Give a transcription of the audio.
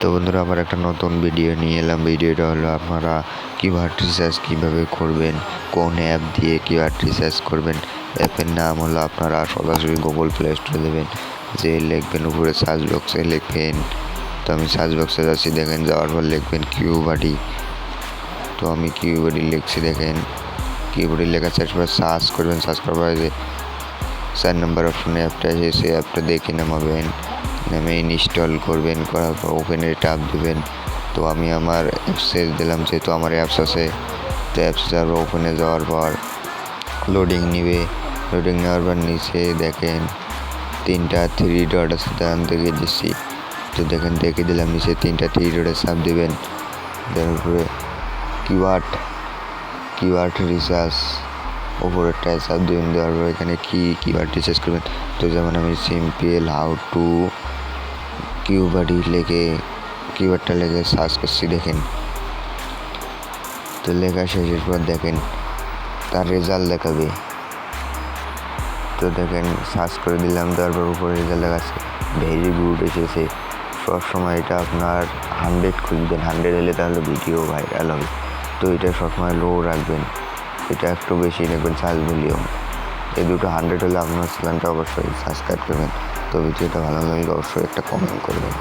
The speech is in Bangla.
তো বন্ধুরা, আবার একটা নতুন ভিডিও নিয়ে এলাম। ভিডিওটা হলো আপনারা কিওয়ার্ড রিসার্চ কীভাবে করবেন, কোন অ্যাপ দিয়ে কিওয়ার্ড রিসার্চ করবেন। অ্যাপের নাম হলো আপনারা সরাসরি গুগল প্লে স্টোরে দেবেন, যে লিখবেন উপরে সার্চ বক্সে লিখবেন। তো আমি সার্চ বক্সে যাচ্ছি, দেখেন যাওয়ার পর লিখবেন কিউবাডি। তো আমি কিউবাডি লিখছি, দেখেন কিউবাডি লেখা শেষ পর সার্চ করবেন। সার্চ করার পরে যে 4 নম্বর অপশনে অ্যাপটা আছে, সেই অ্যাপটা দেখে নামাবেন, নামে ইনস্টল করবেন। করার পর ওপেনের টাপ দেবেন। তো আমি আমার অ্যাপসে দিলাম, যেহেতু আমার অ্যাপস আছে। তো অ্যাপসে যাওয়ার ওপেনে যাওয়ার পর লোডিং নেবে। লোডিং নেওয়ার পর নিচে দেখেন 3টা 3 ডট আছে, দান দেখে দিচ্ছি। তো দেখেন দেখে দিলাম, নিচে 3টা 3 ডটে চাপ দেবেন। তারপরে কিওয়ার্ড রিসার্চ ওপরেরটায় চাপ দেবেন। দেওয়ার পর এখানে কিওয়ার্ড রিসার্চ করবেন। তো যেমন আমি সিম্পল হাউ টু কিউবাডি লেগে কিওয়ার্ডটা লেগে সার্চ করছি, দেখেন। তো লেখা শেষের পর দেখেন তার রেজাল্ট দেখাবে। তো দেখেন সার্চ করে দিলাম, তারপর উপরে রেজাল্ট দেখাচ্ছে ভেরি গুড এসেছে। সবসময় এটা আপনার 100 খুঁজবেন, 100 হলে তাহলে ভিডিও ভাইরাল হবে। তো এটা সবসময় লো রাখবেন, এটা একটু বেশি রাখবেন সার্চ ভলিউম। এই দুটো 100 হলে আপনার চ্যানেলটা অবশ্যই সাবস্ক্রাইব করবেন। তো ভিডিওটা ভালো লাগলে অবশ্যই একটা কমেন্ট করবেন।